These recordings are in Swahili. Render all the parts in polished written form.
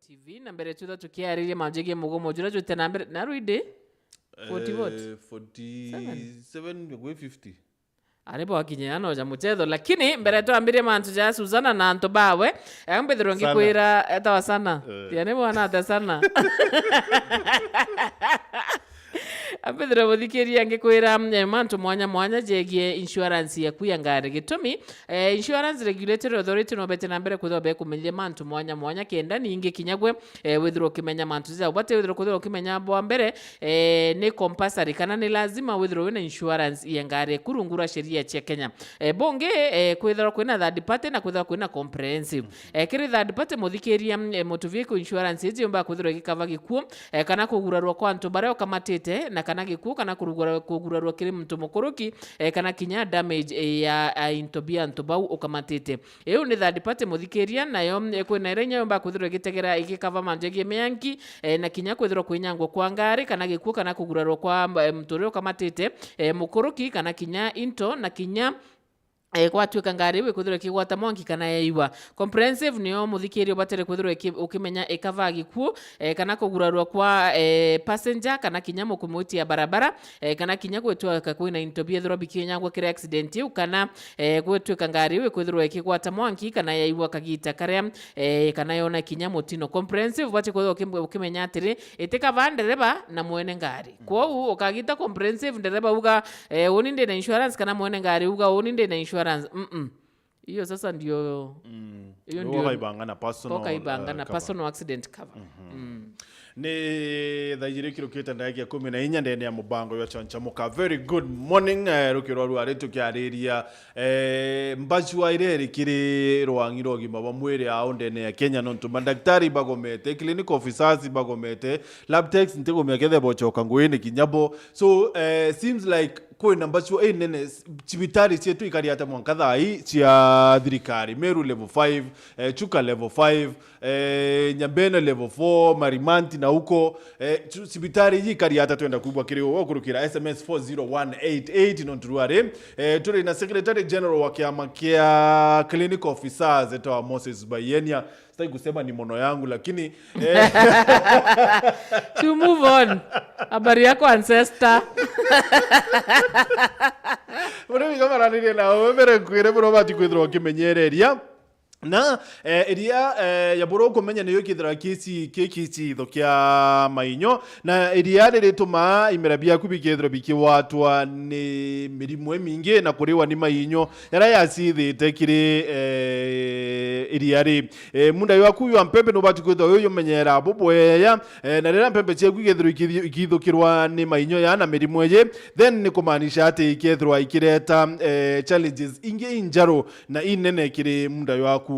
TV na mbere tutha tukiariria manjige mugomo jura jute na mbere na ruide 40 what 47 gwe 50 aribo akinya anoja muchetho lakini mbere tuambirie mantu ja Suzana na anto bawe ambithiro ngikwira etawa sana tiane mwana ata sana ambithiro muthikiria ngikwira mantu mwanya jegie insurance yaku ya ngari gitumi insurance regulatory authority no bete na mbere kuthobe kumenyia mantu mwanya kenda ningi kinyagwe withiro kimenya mantu za ubate withiro kuthiro kimenya bo mbere ni compulsory kana ni lazima withiro wina insurance ya ngari kurungura sheria cia Kenya bonge kwithiro kwina third party na kwithiro kwina comprehensive kiri third party muthikiria motor vehicle insurance iji umba kwithiro gikava gikuo kana kugurarwa kwa antu bare okamatite na kana gikuo kana kugurarwa kiri mtu mukuruki kana kinya damage ya intobia ntobau okamatite iyo ni third party muthikiria nayo kwina irenya umba kwithiro gitegera igikava manjegi meyanki na kinya kwithiro kwinyangwa kwa ngari kana gikuo kana kugurarwa kwa mtu okamatite mukuruki kana kinya into na kinya kwa tuika ngari we kuthiro kigwata mwanki kana yaiwa comprehensive niyo muthikiri batere kuthiro ukimenya ikava gikuo kana kugurarwa kwa passenger kana kinyamo kumutia barabara kana kinya gwetwa kwina intobia thro bikinyangwa kire accident yu kana gwetwa ngari we kuthiro kigwata mwanki kana yaiwa kagita kare kana yona kinyamo tino comprehensive bache kuthiro ukimenya atiri itikava ndereba na mwene ngari kwa ukagita comprehensive ndereba uga uninde na insurance kana mwene ngari uga uninde na insurance hiyo sasa ndio hiyo ndio kaibanga na personal accident cover ne thajire kiroketa ndaya 14 ndene ya mubango ya chanchamuka very good morning rukiro rwari tukiariria mbachi wa ireri kiri rwangiro gima bamwere ao ndene ya Kenya nontu madaktari bagomete clinical officers bagomete lab techs ntego myakethe bochoka ngwini kinyabo so seems like kwa nambachi wa nene chibitari chetu ikari hata mwankadhai chia thirikari Meru level 5 Chuka level 5 Nyambene level 4 Marimanti na huko chibitari hii kari hata tuenda kubwa kiri wakurukira SMS 40188 nonturuare turi na secretary general wa kiama kia clinical officers etawa Moses Bayenia stai kusema ni mono yangu lakini to move on habari yako ancestor Mwana kama ranire na wemere kwire bro bati kwithro kimenyereria na iria ya boro kumenya niyo kithira kiki thokia mainyo na iria rirituma imerabia kubikithira bikiwatwa ni mirimo mingi na kuriwa ni mainyo yara yacithite kiri iria ri munda yaku yu ampembe no bati kwithira yo menyera bobweya na rira mpembe cia kwithira ikithukirwa ni mainyo ya na mirimo ye then ni kumanisha ati ikithirwa ikireta challenges inge injaro na inene kiri munda yaku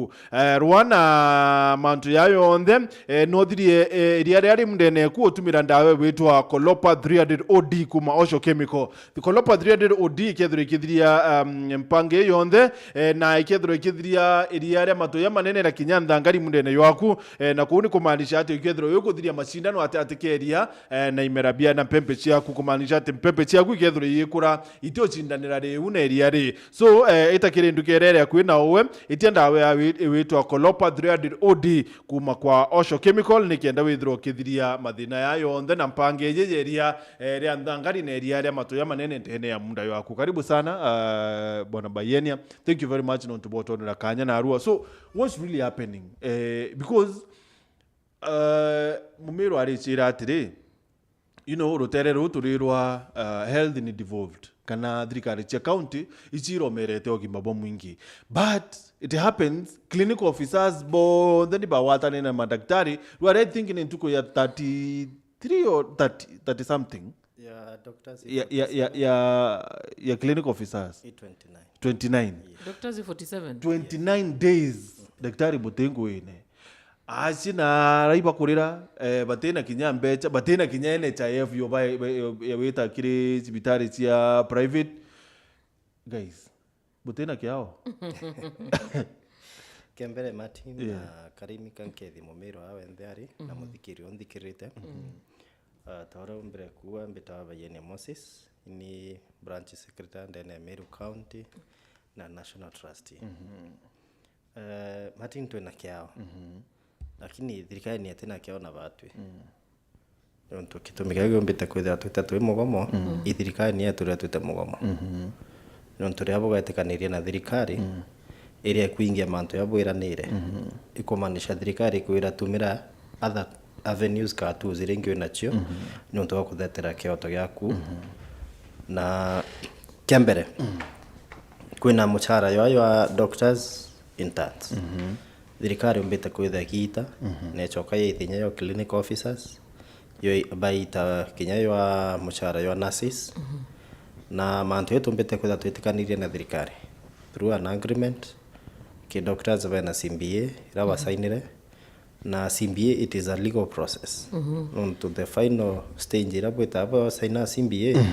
Rwana mantu yayo onde nothirie iria riari mundene ku otumira ndawe witwa Colopa 300 OD kuma Osho Chemical the Colopa 300 OD ikithiria mpange yonde na ikithiria iria ria matoya manene na kinyanda ngari mundene yaku na kuuni kumaanisha ati ikithiria yukuthiria mashindano atikeria na imerabia na pempe ciaku kumaanisha ati pempe ciaku ikithiria yikura itio cindanira riu na iria ri so itakire ndukerere kwina owe itiendawe witwa Colopa 300 OD kuma kwa Osho Chemical nikienda withiro kithiria mathina yayo onthe na mpange yejeria ria ndangari na ria ria matoya manene ndene ya munda yaku karibu sana bwana Bayenia thank you very much non tuboto na kanya na arua so what's really happening because mumiro ari chira atire you know rotere ruturirwa health in devolved kana thirikari cia county ichiromerete ogima bo mwingi but it happens clinical officers bo then bawatane na madaktari we are thinking in tuko ya 33 or 30 something doctors ya clinical officers 29 yeah. Doctors 47 29 days daktari botengo ine Asina raiba kurira batena kinya mbecha batena kinya NHIF yo ya weta kire hospitali cia private guys batena kiao Kembere Martin na Karimi kankethi mumiro awe ndari na muthikiri onthikirite tawara mbere kuwa mbeta Bayenia Moses ni branch secretary ndene Meru County na National Trustee Martin twena kiao lakini thirikari ni atina kiona batwi nontu kitumika giombite kwithira twita twi mugomo ithirikari ni eturia twite mugomo nontu ria bugaitikanirie na thirikari iria kuingia mantu ya bwiranire ikumanisha thirikari kwira tumira other avenues ka tu ziringi nacio nontu wa kuthetera kioto giaku na kembere kwina muchara yo doctors interns thirikari umbite kwitha gita ne choka ye thinya yo clinic officers yo baita kinya yo muchara yo nurses na mantu yetu umbite kwitha twitikanirie na thirikari through an agreement ke doctors bana CBA rawa signire na CBA it is a legal process to the final stage ira bwita abo signa CBA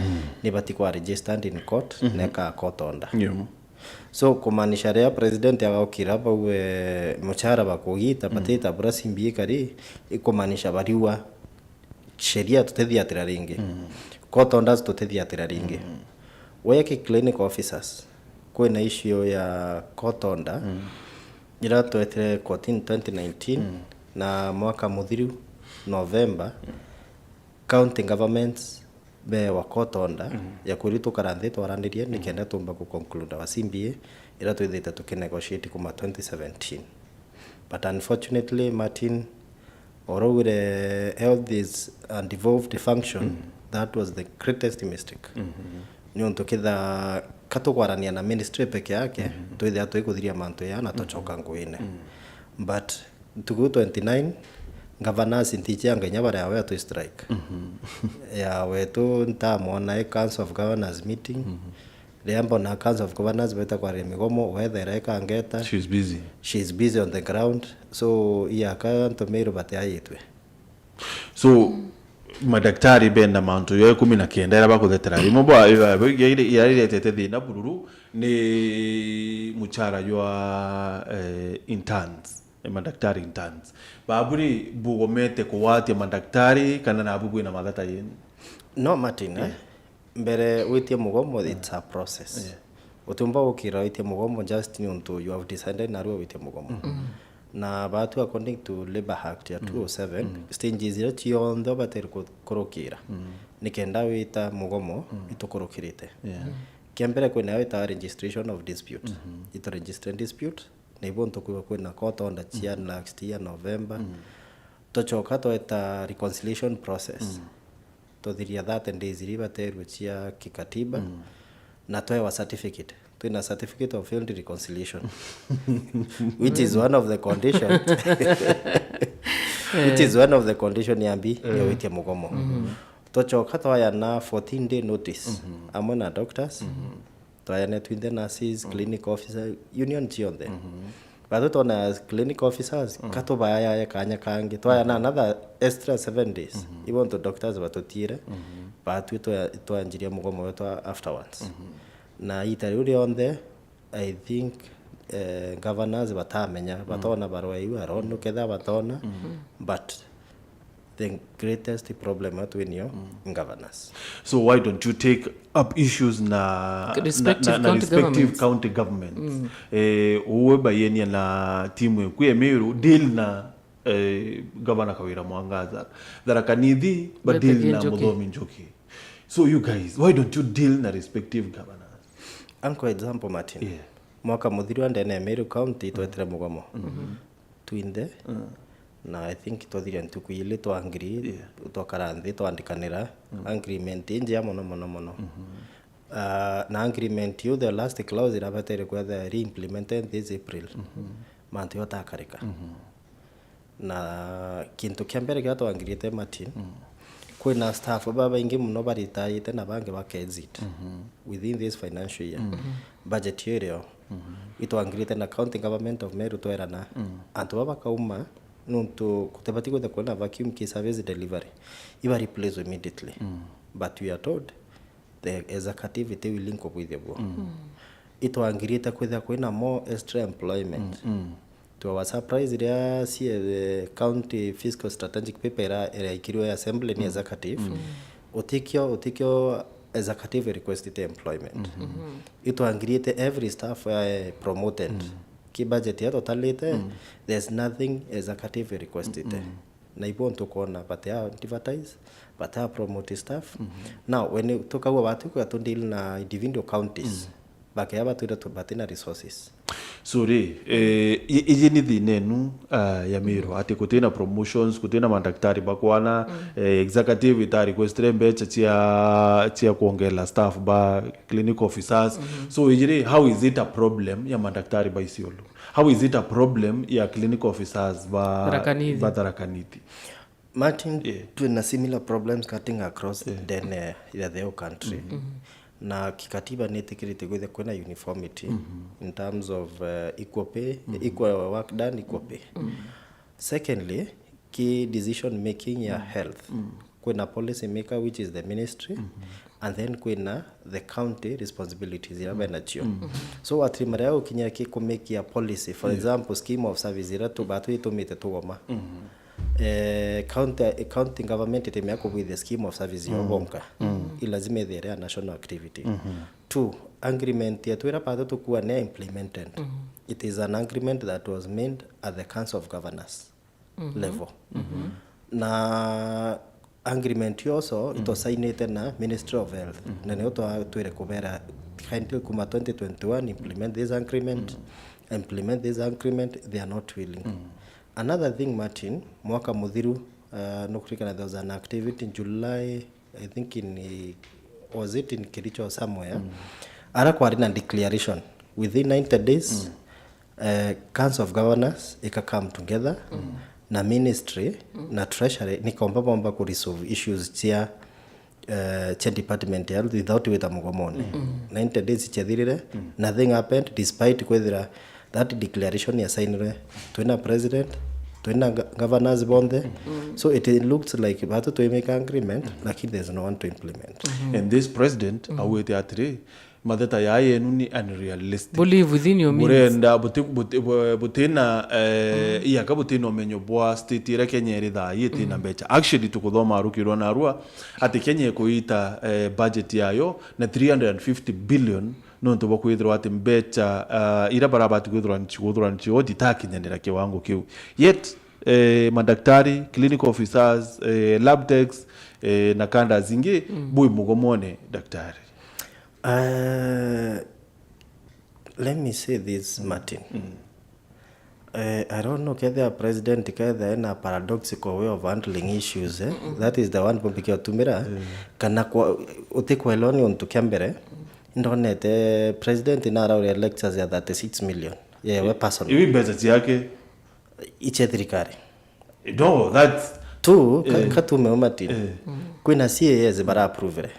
ni batikwa registered in court neka court order so kumanisha ria president agokira bawe muchara bakugita batita bura CBA kari ikumanisha bariwa sheria tutithiatira ringi court orders tutithiatira ringi weke clinic officers kwina issue ya court order ira twetire court in 2019 na mwaka muthiru November county governments be wa court order ya kuritu karanthi twarandirie ni kenda tumba ku conclude wa CBA ira twithite tukinegotiate kuma 2017 but unfortunately Martin although the health is a devolved function that was the greatest mistake niontu kitha katugwarania na ministry peke yake twithia twikuthiria mantu ya na tochoka nguine but tugu 29 governors intichia ngenya bare awe to strike ya wetu ntamona council of governors meeting Rembo na council of governors beta kwa migomo whether eka ngeta she's busy on the ground so iya ka ntomero bate ayitwe so madaktari benda mantu yo 19 era bakuthetera rimo bwa ile tete thina bururu ni muchara yo interns madaktari interns baburi bugomete kuwatia madaktari kana na bubu na mathata yenu no Martin mbere witie mugomo it's a process utumba ukira witie mugomo just unto you have decided na ruo witie mugomo na batu according to labor act ya 207 stages ira ciondo bater kurukira nikenda wita mugomo itukurukirite kiambere kwina wita registration of dispute ito register dispute na ibonto kwina court order chia next year November tochoka toeta reconciliation process tothiria 30 days iri baterwe chia kikatiba na toewa certificate twina certificate of failed reconciliation which is one of the condition yambi ya witia mugomo tochoka toya na 14 day notice amwe na doctors toya na twinde nurses clinic officer union chionde bado tona clinic officers katobaya ya kanya kangi toya na another extra 7 days even to doctors batotire batu to anjiria mugomo wetu afterwards na itari uri on the I think governors batamenya batona barwa iu arono ketha batona but the greatest problem between you governors. So why don't you take up issues na respective county governments uwe bayenia na timu kwe meru deal na governor Kawira Mwangaza Tharaka-Nithi but deal na Muthomi Njoki. So you guys, why don't you deal na respective governors? Anko example Martin mwaka muthiru ndene Meru County twetire mugomo twinde na I think twathiria ntuku ile twangiri twakaranthi twandikanira agreement inje ya mono na agreement you the last clause ira batere kwa the re-implemented this April mantu yotakarika na kintu kiambere gya twangirite Martin kwina staff baba ingi muno baritaite na bange bakexit within this financial year budget year itwangirite na county government of Meru twerana antu baba kauma nuntu kutebati kwenda kuna vacuum key service delivery iba replace immediately but we are told the executive they will link up with the itwangirite kwenda kuna more extra employment to our surprise ria the county fiscal strategic paper era ikiriwe assembly ni executive utikyo executive requested employment itwangirite every staff promoted ki budget ya totalite there's nothing executive requested na ipo tukona bate advertise bate promote staff now when tukawa watu kwa to deal na individual counties bakaya batu ira batina resources suri iji ni dhinenu ya miro ati kutina promotions kutina madaktari bakwana executive ita requestre mbecha chia kuongela staff ba clinic officers so iji how is it a problem ya madaktari ba Isiolo, how is it a problem ya clinic officers ba Tharaka Nithi? Martin, tuna similar problems cutting across the whole country. Na kikatiba netikirite gwethe kwena uniformity in terms of equal pay, equal work done, equal pay. Secondly, key decision making ya health. Kwena policy maker which is the ministry and then kwena the county responsibilities ya benachio. So watrimare yao kinya ki make ya policy, for example scheme of service ira to batu itumite tuoma. County government itemea with the scheme of service yobonka ilazima ithere national activity. 2 agreement ya twira pato tukua ne implemented. It is an agreement that was made at the council of governors level. Na agreement also it was signed na Ministry of Health na ne to twire kubera kindly kuma 2021 implement this agreement they are not willing. Another thing, Martin, mwaka mudhiru nukurikana there was an activity in July, I think was it in Kericho or somewhere. Ara kwa na declaration within 90 days council of governors ika come together na ministry na treasury nikaomba bomba ku resolve issues chia department ya health without weta mugomoni. 90 days chathirire nothing happened despite kwethira that declaration ya signed twina president twina governors bonde so it looks like batu to make agreement lakini there's no one to implement and this president awete atri madeta yaye nuni unrealistic believe within your means murenda butina iya kabutino omenyo bwa state ira Kenya iri tha yiti na mbecha actually tukuthoma arukirwa na arua ati Kenya kuita budget yayo na 350 billion no ntubo kwithirwa ati mbecha ira barabati kwithirwa nchi ditakinyanira kiwango kiu yet madaktari clinic officers lab techs na kanda zingi bui mugomone daktari. Let me say this, Martin. I don't know whether a president in a paradoxical way of handling issues. That is the one because tumira kana kwa utekwa eloni on tukambere ndonete president ina ra lectures ya 36 million. Yeah, we personal. Iwi budget yake ichethirikari. No, that's tu katume Martin. Kwina CAS bara approve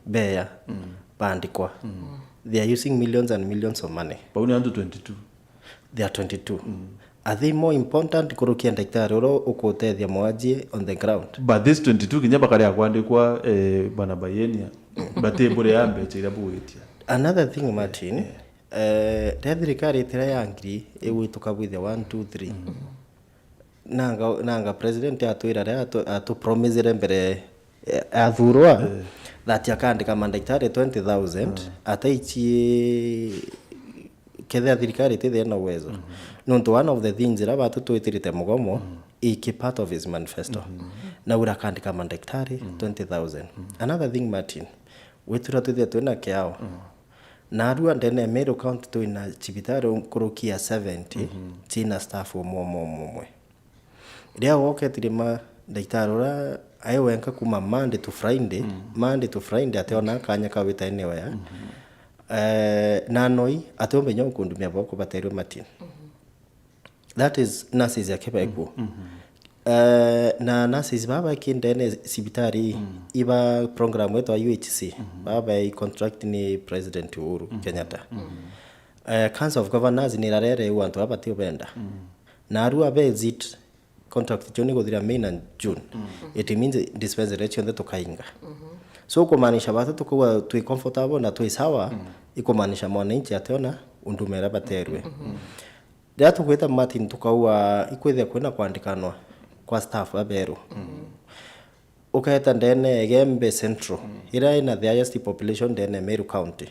beya bandikwa. They are using millions and millions of money. But only under 22. They are 22. Are they more important kurukia daktari oro ukotethia mwaji on the ground? But this 22 kinyaba kare akwandikwa bana bayenia bate bure yambe chira buwetia. Another thing, Martin, thirikari tira yangri ewituka with the 1 2 3 nanga president atwira atu promise mbere athurwa that yakandika mandaktari 20,000 ataichi kethe thirikari tithe na uwezo nonto one of the things ira batu twitirite mugomo iki part of his manifesto na ura kandika mandaktari 20,000. Another thing, Martin, witura tuthe twina kiao na arua ndene Meru County twina chibitaro kurukia 70 tina staff mwe ria woketire ma daktari ayo wenka kuma Monday to Friday ateona kanya kawita anywhere na noi atombe nyokundumia boko baterwe Martin. That is nurses ya Kebego. Na nurses baba kindene sibitari iba program wetu wa UHC baba I contract ni President Uhuru Kenyatta. Council of Governors ni rarere wantu abati obenda na arua bezit contract joni godira May and June. It means dispensation to kainga. So kumaanisha batu tukuwa tu comfortable na tu sawa ikumaanisha mwananchi ateona undumera baterwe. Ndia tukweta Martin tukawa ikwethe kwena kuandikanwa kwa staff aberu. Ukaeta ndene Gembe Central ira ina the highest population ndene Meru County.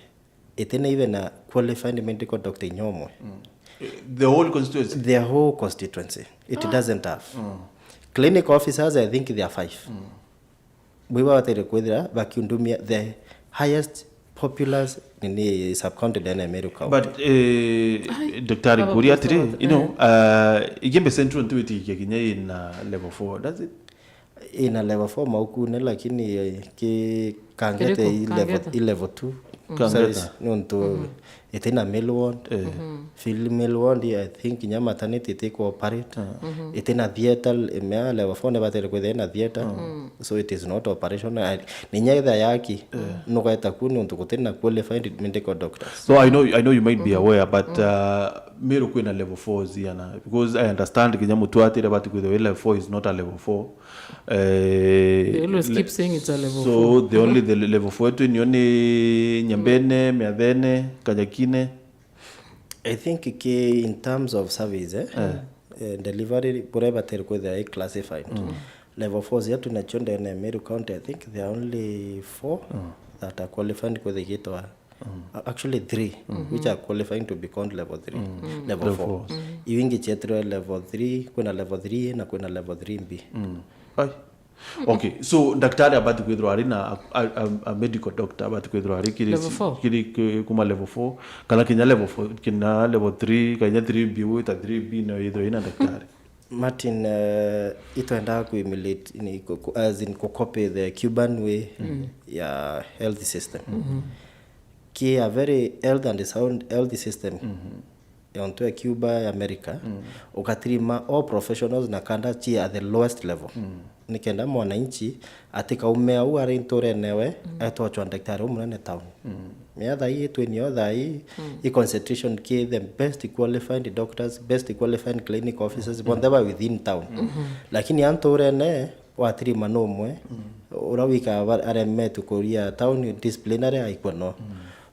Itene even a qualified medical doctor nyomwe. The whole constituency? Their whole constituency. It doesn't have. Clinic officers, I think there are 5. We were vakiundumia the highest populous in the sub-county in America. But Dr. Kuria today, you know, igembe central ntuiti kikinya in level 4, does it? In a level 4 maukune lakini ki kangete level 2. Kangeta nuntu itina male ward, female ward, I think nya maternity take operate. Itina theater me level 4 never tell within theater. So it is not operational. Ninya idha yaki no kaita kunu nuntu kutina qualified medical doctors. So I know you might be aware, but mero kwena level 4 ziana, because I understand kinya mutu atire but with the level 4 is not a level 4. They always keep saying it's a level 4. So the only the level 4 to nioni Nyambene, Miadhene, Kanyakine. I think in terms of service, delivery, whatever they are classified. Level 4 is yet to Nachonda in Meru County. I think there are only 4 that are qualifying with the gate. Actually 3, which are qualifying to be called level 3, level 4. Iwingi chetro level 3, kuna level 3 na kuna level 3B. Okay, so daktari abati kwithro ari na a medical doctor abati kwithro ari kiri kuma level 4 kana kinya level 4 kina level 3 kanya 3B with a 3B na either ina daktari. Martin itoenda kuimilate as in copy the Cuban way ya health system. Ki a very health and sound health system. Onto Cuba, America, ukatirima all professionals na kanda chi at the lowest level. Nikenda mwananchi atika umea uare intore newe eto chwa daktari umune town. Meatha hii twenio tha hii concentration ki the best qualified doctors, best qualified clinic officers bondeba within town. Lakini antore ne watirima no mwe urawika areme tukoria town disciplinary aikwono.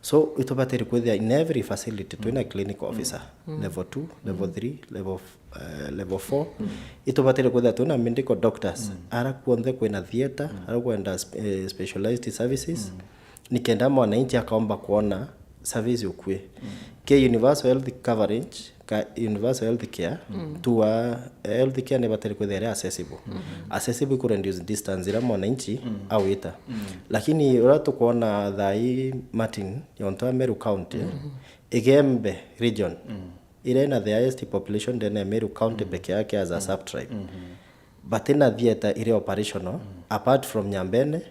So itobateri kwethia in every facility to a clinic officer level 2, level 3, level 4 itobateri kwethia to na medical doctors ara kuonde kwena theater ara kwenda specialized services nikenda mwananchi akaomba kuona service ukue ke universal health coverage ka universal health care to health care nebateri kwethia accessible accessible ku reduce distance ira mwananchi awita lakini urato kuona thai Martin yonto Meru County Igembe region ire na the highest population in Meru County peke yake as a sub tribe but in a theater ire operational apart from Nyambene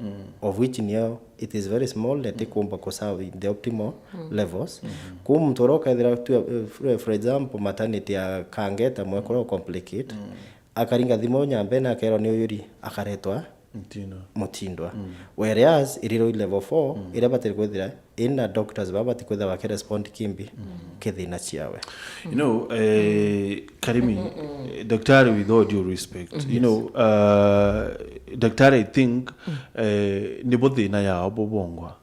of which it is very small that ikumba kosawi the optimal levels kumtoroka ithira for example maternity ya Kangeta mwekoro complicate akaringa thimo Nyambene akero ni uyuri akaretwa Mutindwa whereas iriro level 4 ira bateri kwethira ina doctors babati kwetha wake respond kimbi kethina ciawe. You know, Karimi, Daktari, with all due respect, you know, Daktari, I think ni bothi na ya obobongwa.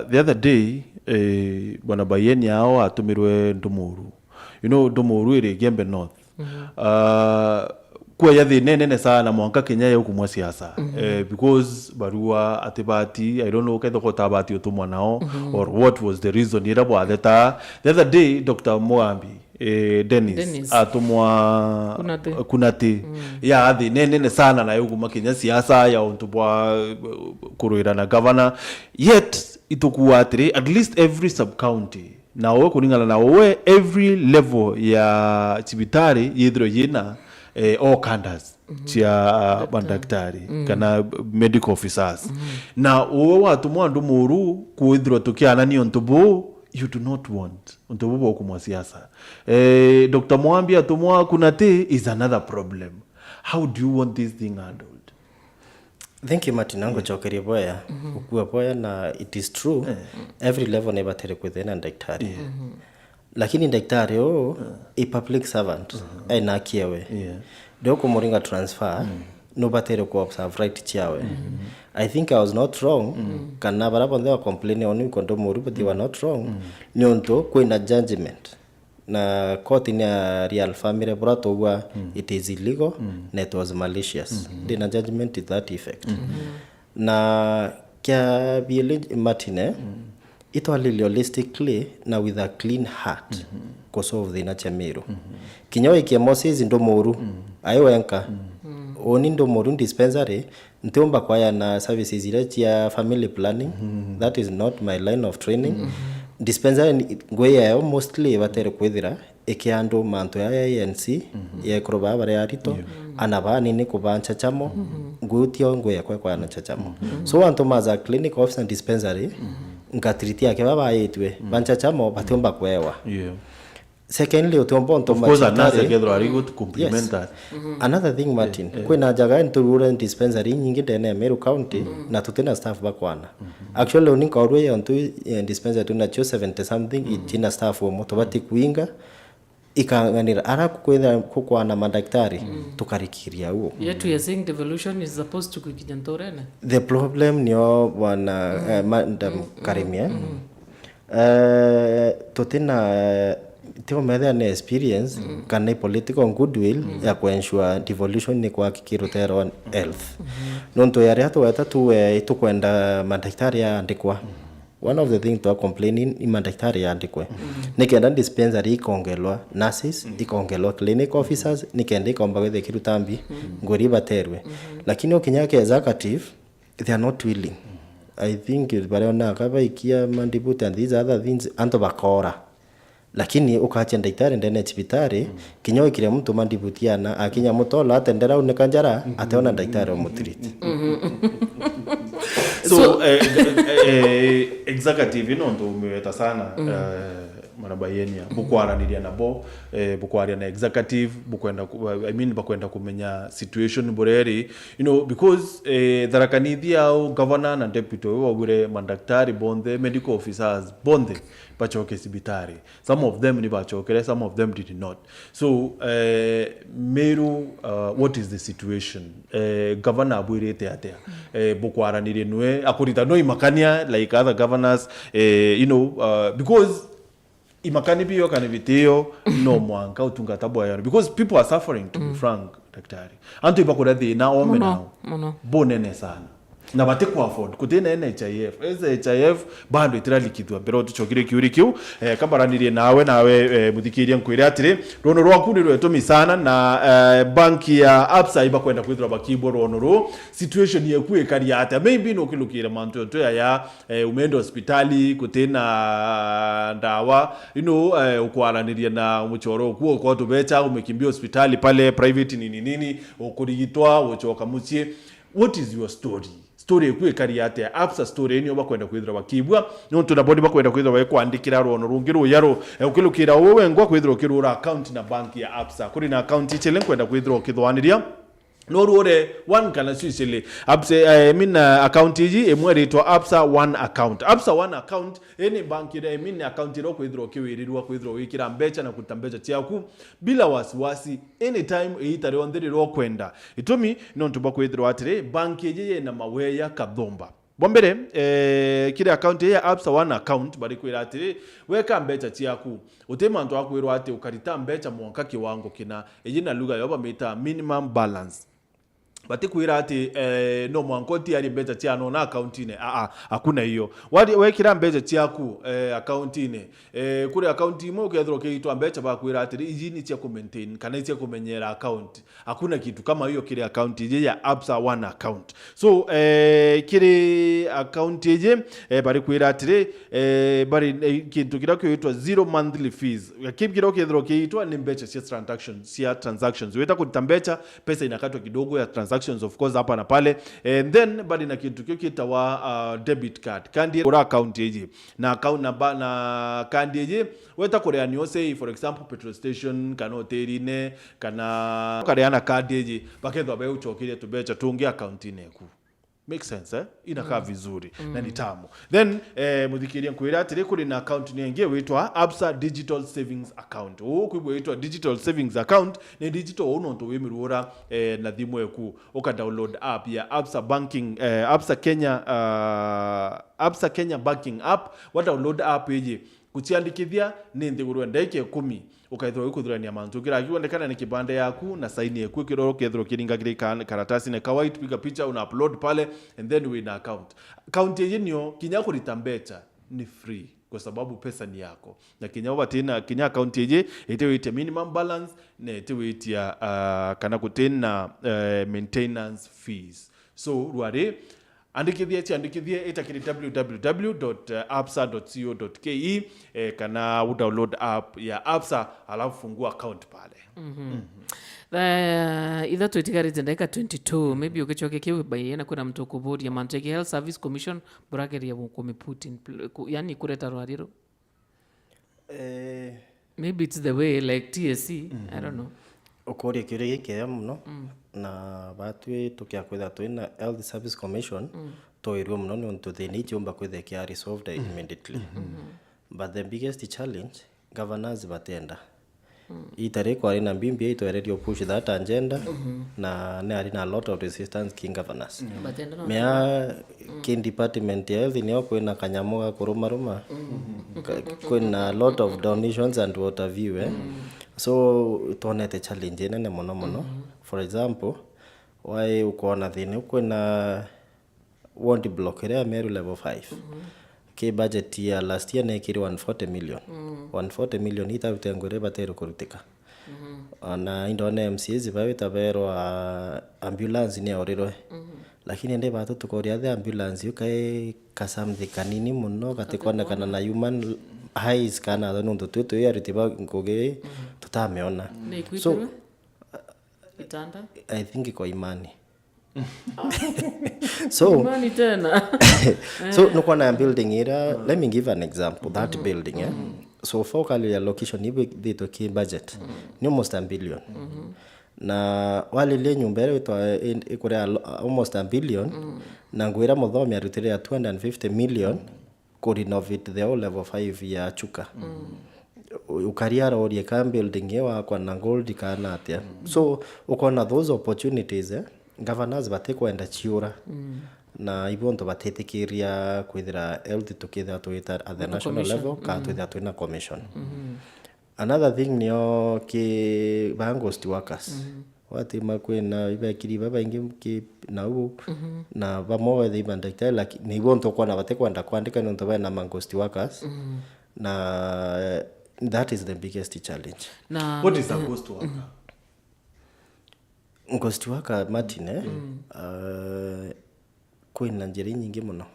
The other day bwana Bayeni hao atumirwe Ndumuru. You know, Ndumuru ire Gembe North. Kwa yathi nene sana mwanka Kenya ya hukumwa siasa because barua atibati I don't know kaitho kota abati utumwa nao or what was the reason irabo adeta. The other day Dr. Moambi Dennis atumwa kunati ya athi nene sana na hukumwa Kenya siasa ya untubwa kuruira na governor yet itokuwa atire at least every sub county na owe kuningala na owe every level ya chibitari yidro yina all candas chia bandaktari kana medical officers na uwe watu mwandu muru kuidhro tukiana ni ontubu you do not want ontubu kwa siasa. Dr. Moambi atumwa kunati is another problem. How do you want this thing handled? Thank you Martin nango chokeri boya ukua boya na it is true every level never tere kwethena daktari lakini daktari a public servant aina kiewe ndio kumuringa transfer no batere ko observe right chiawe. I think I was not wrong kana barabo ndio complain on kondo muri but they were not wrong nyonto kwenda judgment na court in a real family brato wa it is illegal and it was malicious the judgment is that effect na kya biele Martin itwalili holistically na with a clean heart ko solve thina cha Meru kinyo ikia Moses ndo moru aiwenka oni ndo moru dispensary ntiomba kwaya na services ile ya family planning that is not my line of training dispensary ngweya mostly batere kwithira ikiandu mantu ya ANC ye kroba bare arito anabani ni kubancha chamo ngutio ngweya kwa na chachamo so antu maza clinic office and dispensary ngatriti yake baba yetwe bancha chamo batomba kwewa secondly utombo ntoma of course another gather are good to complement that another thing Martin kwina jaga nturura dispensary nyingi ndene Meru County na tutena staff bakwana actually oni kaurwe yontu dispensary tuna 70 something itina staff wo motobati kuinga ikanganira ara kukwetha kukwana madaktari tukarikiria huo yet we are saying devolution is supposed to kukijantorena the problem nio wana madam Karimia tutena tio metha na experience kana political goodwill ya kuensure devolution ni kwa kikirutero on health nonto yari hatu weta tu tukwenda madaktari ya andikwa one of the thing to complaining ni madaktari ya andikwe nikenda dispensary ikongelwa nurses ikongelwa clinic officers nikenda ikomba wethe kirutambi ngori baterwe lakini okinyake executive they are not willing I think bariona kaba ikia mandibute and these other things anto bakora lakini ukacha ndaitari ndene hospitali kinyo kile mtu mandibutiana akinya mutola atendera unekanjara ataona ndaitari omutreat so executive ndo umeweta sana manabayenia bukwaraniria nabo bukwaria na executive bukwenda bakwenda kumenya situation boreri because tharakanithia au governor na deputy wabure mandaktari bonde medical officers bonde bachoke sibitari some of them ni bachokere some of them did not so Meru what is the situation governor abwirete atia bukwaraniria nwe akurita no imakania like other governors because imakani biyo kanivitio no mwanka utungata boya because people are suffering to be frank daktari antu ibakura thina ome nao bonene sana na bate ku afford kutena NHIF bando itiralikithwa pero tuchokire kiuri kiu kabaranirie nawe muthikirie nkwire atire rono rwaku ni rwetumi sana na banki ya Absa ibakwenda kwithwa bakibwo rono ro situation yeku ekari ata maybe no kilukira mantu to ya umendo hospitali kutena ndawa ukwaranirie na muchoro kuo kwa tubecha umekimbia hospitali pale private nini ukurigitwa uchoka muchie what is your story ekwe kari ate Absa story ni obakwenda kwithira bakibwa nonto na body bakwenda kwithira bakwandikira rono rungiro yaro ukilukira wewe ngwa kwithira ukirura account na banki ya Absa kuri na account ichele kwenda kwithira ukithwaniria no ruore one kana sisele Absa account iji emweritwa Absa one account any banki da account ro kwithira kiwirirwa kwithira wikira mbecha na kutambecha chiaku bila wasiwasi anytime eitare ondiri ro kwenda itumi nonto bakwithira atire banki iji na maweya kathomba bombere kire account ya Absa one account bari kwira atire weka mbecha chiaku utemanto akwirwa ati ukarita mbecha mwanka kiwango kina ejina lugha yoba meta minimum balance bati kuira ati no mwankoti ari mbecha chiano na account ine hakuna hiyo wekira mbecha chiaku account ine kuri account imo ukethro kiitwa mbecha bakwira ati ijini chia ku maintain kana chia kumenyera account hakuna kitu kama hiyo kile account ije ya Absa one account so kile account ije bari kwira ati bari kintu kira kiitwa zero monthly fees kibikira ukethro kiitwa ni mbecha chia transactions weta kutambecha pesa inakatwa kidogo ya transactions of course hapa na pale and then bali na kitu kio kitawa debit card kandi ora account yeje na account na kandi yeje weta korea ni say for example petrol station kana hoteline kana kareana card yeje bakethwa bae uchokire tubecha tunge account ineku make sense inakaa vizuri na ni tamu then muthikiria nkwira atire kuri na account nenge witwa Absa digital savings account kwibwe witwa digital savings account ni digital ononto wemirura na thimu eku uka download app ya Absa banking Absa Kenya banking app wa download app yeje kuchiandikithia ni nthigurwe ndeke 10 ukaithwa ukuthurania mantu kira kionekana ni kibande yaku na saini yaku kiroro kethro kiringa kirika karatasi na kawaii piga picha una upload pale and then win account yenyewe kinya kuritambecha ni free kwa sababu pesa ni yako na kinya account yeje ite minimum balance na ite kana kutena maintenance fees. So ruare andikithie itakiri www.absa.co.ke kana download app ya Absa alafu fungua account pale. Itha twitigarite ndagika 22 maybe ukichoke kiu bayena kuna mtu kuburia Mantegi Health Service Commission burageria kumiput in yani kureta rwariro maybe it's the way like TSC I don't know ukoria kiuri gikea muno na batwi tukia kwitha twina Health Service Commission toirwo muno ni untu thini ichumba kwitha kia resolved immediately but the biggest challenge governors batenda itare kwari na mbimbi itoererio push that agenda na ne ari na a lot of resistance king governors mea king department ya health ni kwina kanyamo ga kuruma kwina a lot of donations and what have you so tonete challenge nene muno for example why ukona thini kwina ward block area Meru level 5 ke budget ya last year nekiri 140 million 140 million itawutengure batero kurutika na indone MCs bawitavero ambulance ni oriro lakini ndi batu tukoria the ambulance yukai kasamthi kanini muno gatikona kana na human eyes kana nundu tutu ya ritiba ngoge tutameona so itanda I think iko imani so imani tena so nuko na building ira let me give an example that building so focal ya location ibe dito ki budget ni almost $1 billion na wale le nyumba yetu ikore almost $1 billion na ngwira muthomi arutire ya 250 million ko renovate the whole level 5 ya Chuka ukariara orie ka building yewa kwa na gold kana atia so ukona those opportunities governors batikwenda chiura na ibonto batetikiria kwithira health tukitha twita at the national level ka twitha twina commission another thing nio ki bangost workers wati makwena ibekiri baba ingi ki nau na bamowe the bandakta lakini ni ibonto kwa batikwenda kwandika nonto bana mangost workers na that is the biggest challenge. What is a ghost worker? Ghost worker Martin kwina njira nyingi muno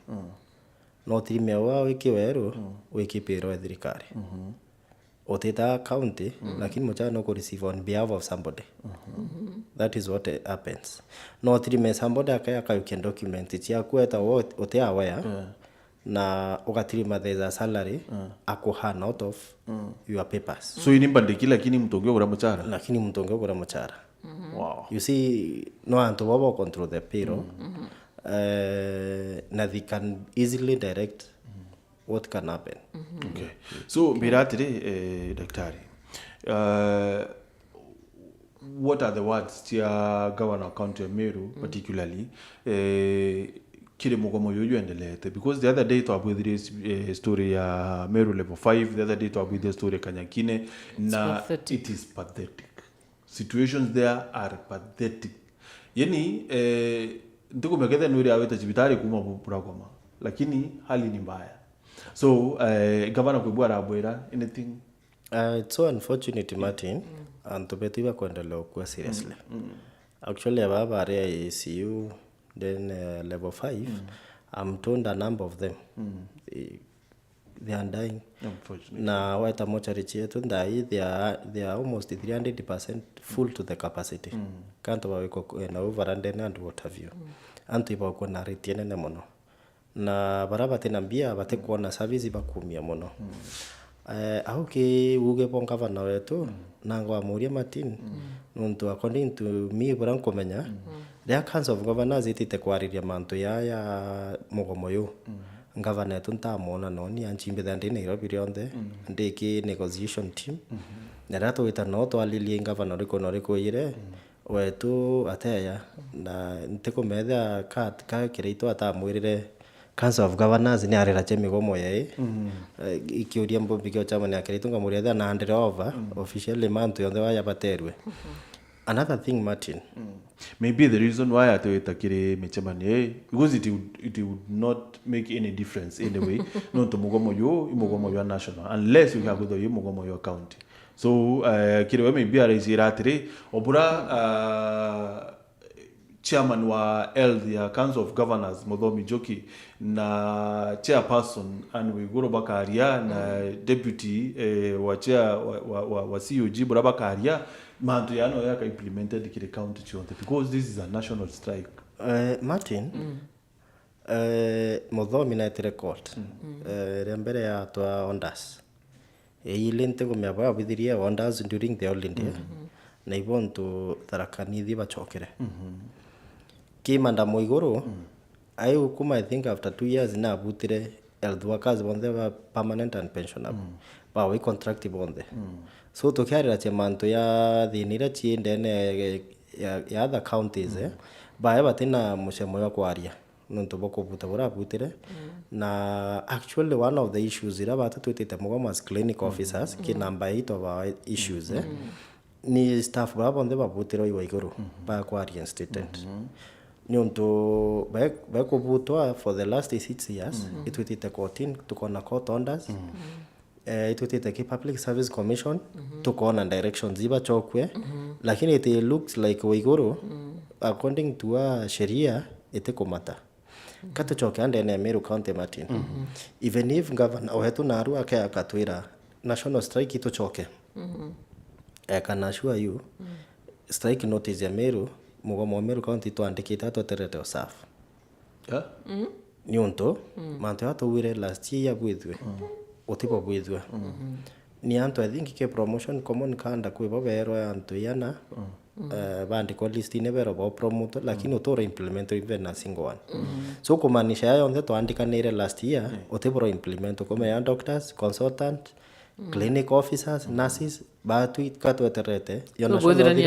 no tirime wao ikiweru wikipiro thirikari oteta county lakini mocha no ko receive on behalf of somebody that is what happens no tirime somebody akaya document cia kweta ote aware na ugatirima there is a salary akuhana out of your papers so inimbandiki lakini mtongeo kura mchara wow you see no anto babo control the payroll na they can easily direct what can happen okay so miratire daktari what are the words tia governor county Meru particularly kile mugomo yoyo endelete because the other day to with this story ya Meru level 5 the other day to with the story Kanyakine na it is pathetic situations there are pathetic yani ndiko megedha nuri aweta chibitari kuma puragoma lakini hali ni mbaya so governor kwibwara abwera anything it's so unfortunate Martin and to betiba kuendelea kwa seriously actually ababa area ICU then level 5 I'm told a number of them they are dying unfortunately na wata mochari chetu ndai they are almost 300% full to the capacity kanto wako na overrun and what have you antu ibako na retiene ne mono na baraba tena mbia batekuona service bakumia mono au ke uge ponga vana wetu nango amuria Martin nuntu according to me buran komenya there kinds of governors itite kwariria mantu ya mugomo yu governor tuntamona noni anchimbe thande Nairobi rionde ndiki negotiation team na rato wita no twalilie governor riko ire wetu ateya na ntiko metha ka kireito atamwirire Council of Governors ni arira chemi gomo ye ikiuria mbombi kyo chama ni akiritunga muriatha na hand over officially mantu yonde waya baterwe Another thing, Martin. Maybe the reason why atoetakire mechamani because it would not make any difference anyway. No to mugomo yo national unless you have go yo mugomo yo county. So kirewe maybe araisira atire obura chairman wa health ya Council of Governors Muthomi Njoki na chairperson Anne Waiguru Bakaria na deputy wa chair wa COG Bura Bakaria mantu yano yaka implemented kile county chonte because this is a national strike. Martin, Muthomi na itire court mbere ya twa Ondas ilente kumya bithiria Ondas during the holiday na ibontu tarakanithi bachokere kimanda Muiguru I ukuma I think after 2 years na butire health workers bonde ba permanent and pensionable ba we contract bonde so to carry that manto ya thinira chiende ne ya other counties ba batina musemo ya kwaria nonto boko butabura butire na actually one of the issues ira batutete mugomo as clinic officers ki number 8 of our issues ni staff ba bonde ba butiro Waiguru ba kwaria statement nyonto ba ko butwa for the last 6 years itutite courtin tukona court orders itutite ki public service commission tukona directions ziba chokwe lakini it looks like Waiguru according to sheria itekomata kato choke ande ne Meru County Martin even if governor wetu naru akatwira national strike ito choke can assure you strike notice ya Meru mugomo Meru County twandikite toterete osaf nyonto manto atowire last year bwithwe otipo bwithwe ni anto I think ke promotion common kanda kwibo bero anto yana bandi ko list ne bero bo promote lakini otoro implement even na single one so kumanisha yonde twandikanire last year otipo implement ko me doctors consultant clinic officers nurses batu katweterete yo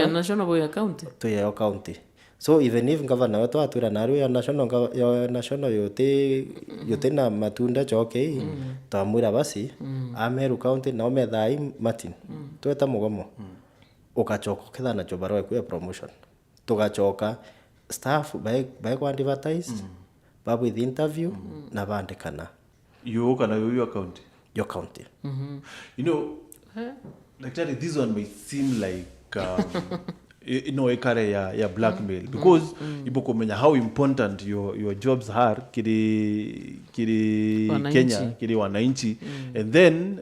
national boy county to ya county so even if governor wetu atwira naru ya national yote na matunda choke tamwira basi Meru County na omethai Martin tweta mugomo ukachoka kethana chobarwa kwa promotion tugachoka staff by kwa advertise babu with interview na bandikana yo kana yo county your county you know like this one may seem like ekare ya blackmail because iboko menya how important your jobs are kiri Kenya kiri wananchi and then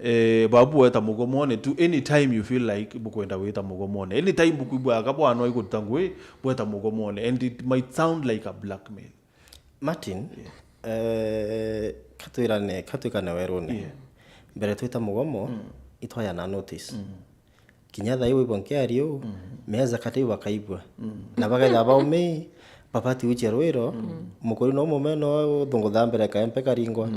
babu weta mugomone to any time you feel like iboko enda weta mugomone any time buku ibwa kapo ano iko tangwe weta mugomone and it might sound like a blackmail Martin katuikane werone mbere twita mugomo itwaya na notice kinya thaiwe bonkeario meza kati wakaibwa na bagaja baume papati ucherwero mukuri no momeno thungu thambere ka empeka ringwa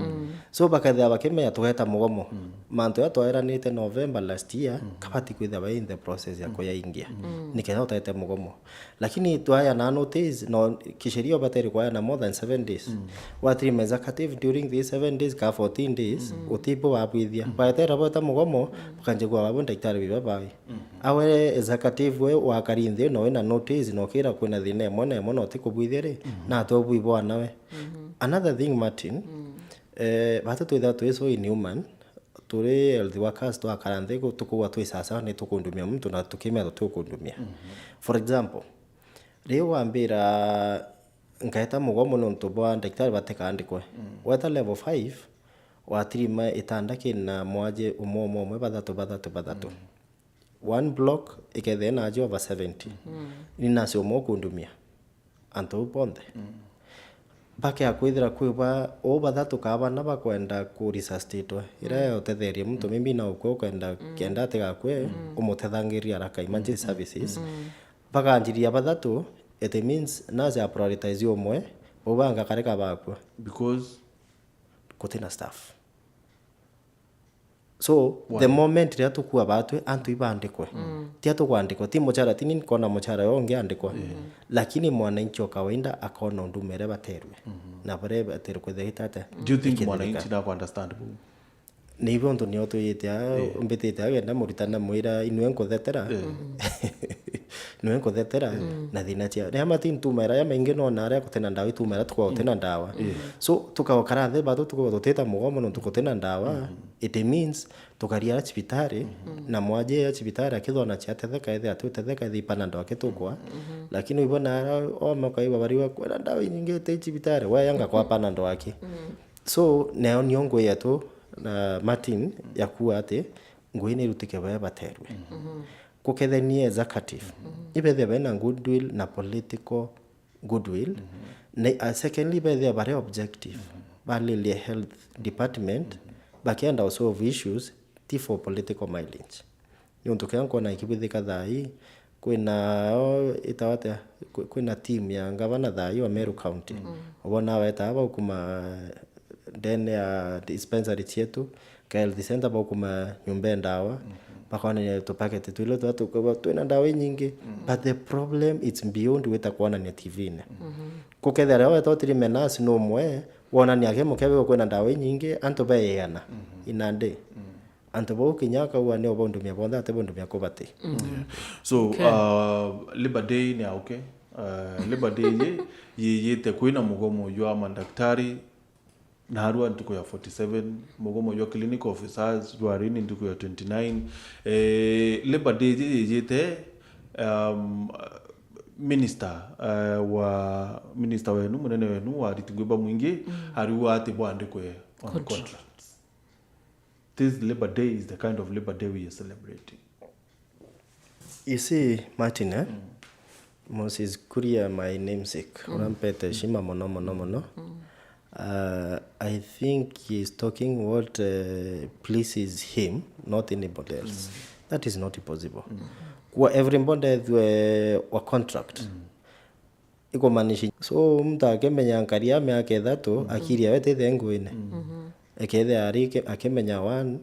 so bakatha bakemenya tuheta mugomo manto ya twaeranite November last year kapati kwitha ba in the process ya kuyaingia nikena utete mugomo lakini twaya na notice no kisheria bateri kwa na more than 7 days wa 3 meza kati during these 7 days ka 14 days utipo wabwithia batera bota mugomo bakanje kwa babonda daktari bibabai awe executive we wa karinde no ina notice no kira kuna thine mona no kubwithire na to bwibo nawe another thing Martin batu twitha twiso inhuman turi health workers to akaranthe tukugwa twisasa ni tukundumia mtu na tukimya tukundumia for example leo wambira ngaita mugomo no ntubwa daktari batekandikwe weta level 5 wa 3 itanda kina mwaje umwe bathatu one block ikethena ajo over 70 ni nasio mokundumia anto bonde bake akwithira kwiba o bathatu kaba na bakwenda ku resuscitate ira utetheria mtu mimi na ukwo kwenda kenda tigakwe umuthethangiria raka emergency services bakanjiria bathatu it means naza prioritize umwe ubanga kareka bakwa because kutina staff so the moment ya tukua batwe antu ibandikwe tia tukwandikwa ti muchara tini kona muchara yonge andikwa lakini mwananchi wa kawaida akona ndumere baterwe na bare baterwe kwethita do you think mwananchi na understand ni hivyo ndo nyoto yete mbetete agenda muritana mwira inwe nkothetera nwe kuthetera na thina cia ne matin tumera ya maingi no na aria kutena ndawa tumera tukwa gutena ndawa so tukawakara the bado tukwa tuteta mugomo no tukutena ndawa it means tukaria cibitari na mwaje ya cibitari akithona cia tetheka ethe atutetheka thi panando akitukwa lakini ibona o makaiwa bariwa kwenda ndawa nyingi te cibitari wa yanga kwa panando aki so neo niongo yetu na Martin yakuwa ati nguini rutike baya baterwe kukethenie executive ibethe bena goodwill na political goodwill na secondly bethe bare objective bali health department bakienda solve issues ti for political mileage yonto kyanko na ikibithika thai kwina team ya gavana thai wa Meru County ubona weta aba kuma then ya dispensary chetu health center ba kuma nyumba ndawa bakona to packet tuilo tu twina ndawa nyingi but the problem it's beyond weta kuona ni TV ne kukethera weta treatment no mwe wona ni ake mukebe kwina ndawa nyingi anto bayana inande anto bo kinyaka wa ne obondo mia bonda te bondo mia kobate so Labor Day ni okay Labor Day ye te kwina mugomo yo mandaktari na harua ntuko ya 47 mugomo yo clinic officers juarini ntuko ya 29 Labor Day yete minister wenu munene wenu wa ritugweba mwingi harua ati bwande kwe on contracts. This Labor Day is the kind of Labor Day we are celebrating. You see Martin Moses Kuria my namesake urampete shima mono I think he's talking what pleases him, not anybody else. That is not possible. Kwa everybody wa contract. Iko manishi. So mtu akemenya nkaria me aketha to akiria wete thengwine. Ekethe ari akemenya one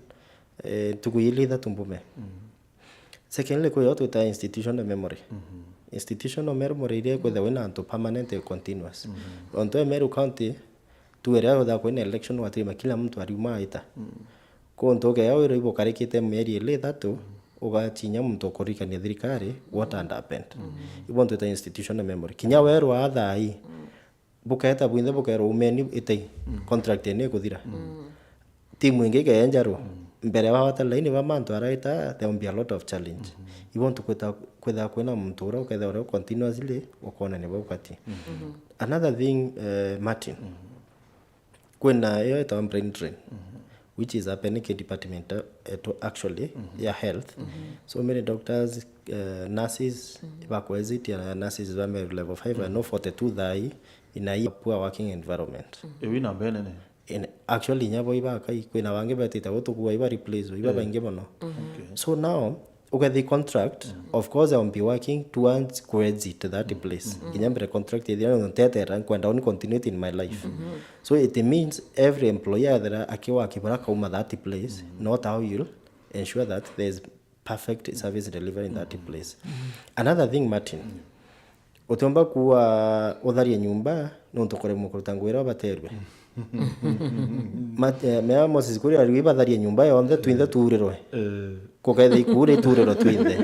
tukuyili that tumbume. Secondly kwa yote ta institutional memory. Institutional memory ile kwa the wina to permanent and continuous. Onto Meru County tuereo da kwene election watima kila mtu ariuma ita ko ntoke yao ibo karikite meri ile thatu ugachinya mtu korikania thirikari what happened ibonto ta institutional memory kinya weru athai bukaeta bwinde bukero umeni ite contract ne kuthira timu ingi kenjaro mbere wa wata line wa mantu araita there will be a lot of challenge ibonto kwetha kwena mtu ura uketha ura continuously ukona ne bukati another thing Martin kwena yo ta brain drain which is happening in department actually ya health so many doctors nurses evacuate ya nurses wa level 5 and no 42 thai in a poor working environment ewina bene in actually nyabo iba kai kwena wange batita wotukuwa iba replace iba bange mono so now okay the contract of course I will be working towards exit that place inyambere contract the on tetera kwenda on continuity in my life so it means every employer that akiwa akibara kauma that place not how you ensure that there is perfect service delivery in that place another thing Martin utomba kuwa utharia nyumba no ntokore mukuruta ngwira baterwe mea Moses kuri ari batharia nyumba yothe twinthe turirwe kuketha ikure turiro twinthe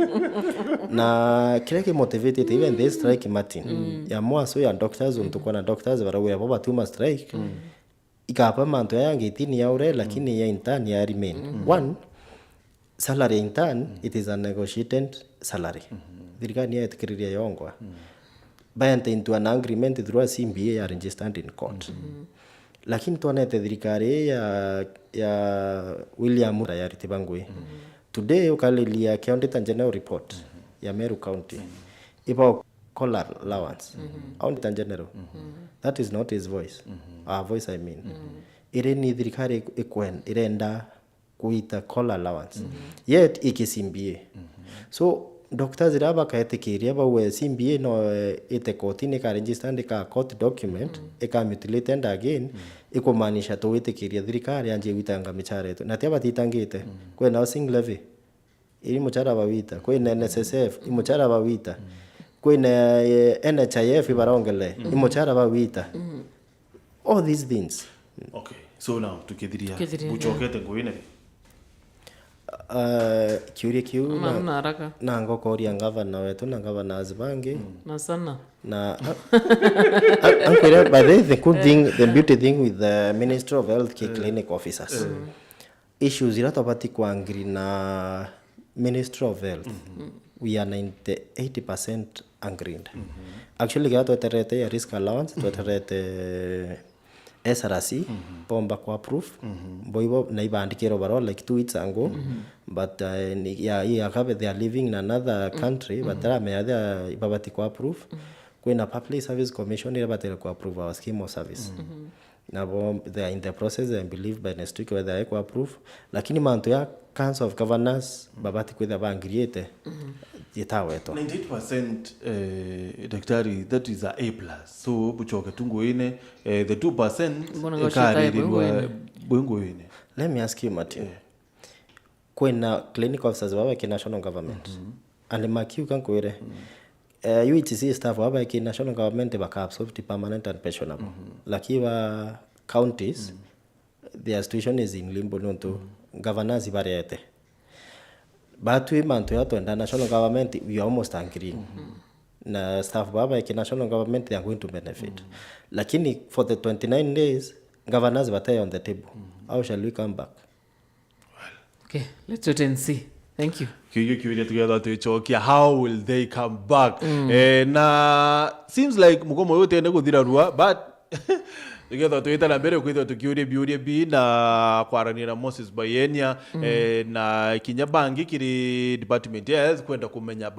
na kile ki motivated even this strike Martin ya mwaso ya doctors untukona doctors barawe baba tuma strike ikapa manto yange itini ya ure lakini ya intern ya remain one salary intern it is a negotiated salary thirikari ya tikiriria yongwa bayante into an agreement through a CBA ya registered in court lakini tuanete thirikari ya William ya ritibangwe today ukalilia Accountant General report ya Meru County about collar allowance Accountant General that is not his voice our voice I mean ile ni thirikari irenda kuita collar allowance yet ikisimbie so doctors iraba kaetikiria bawe CBA no ite kotini ka register ka court document eka mutilated again ikumanisha to itikiria thirikari anje witanga michara yetu na tia batitangite kwena housing levy iri muchara bawita kwena NSSF imuchara bawita kwena NHIF ibarongele imuchara bawita all these things okay so now tukithiria buchokete ngwine kiuria kiu Mama haraka na ngokoria ngavana wetu na governors bangi na sana na ankwira by the good thing, the beauty thing with the Ministry of Health clinic officers issues ira tobati kwangiri na Ministry of Health we are 80% agreed. Actually gato terete ya risk allowance tweterete SRC bomba kwa approve boibo na ibandikiro baro like 2 weeks ago but yeah they are living in another country but there may other ibabati kwa approve kwena public service commission ibabatele kwa approve our scheme of service now they are in the process and believe by next week whether they kwa approve lakini manto ya council of governors babati kwetha bangiriete yetaweto 98% daktari, that is a plus. So buchoke tunguine the 2% karirwa bunguine. Let me ask you Martin, kwena clinic officers baba ki national government and makiu kankwire UHC staff baba ki national government baka absorb permanent and pensionable lakini wa counties their situation is in limbo nonto governors ibarete but we man to the national government we almost agree na staff baba ki national government they are going to benefit lakini for the 29 days governors batay on the table how shall we come back? Okay, let's wait and see. Thank you. Kiyo together to chokia how will they come back na seems like mugomo yote ende kuthira rua but together to ita na mbere kwitwa tukiuria biuria bi na kwaranira Moses Bayenia na kinyabangi kiri department ya health kwenda kumenya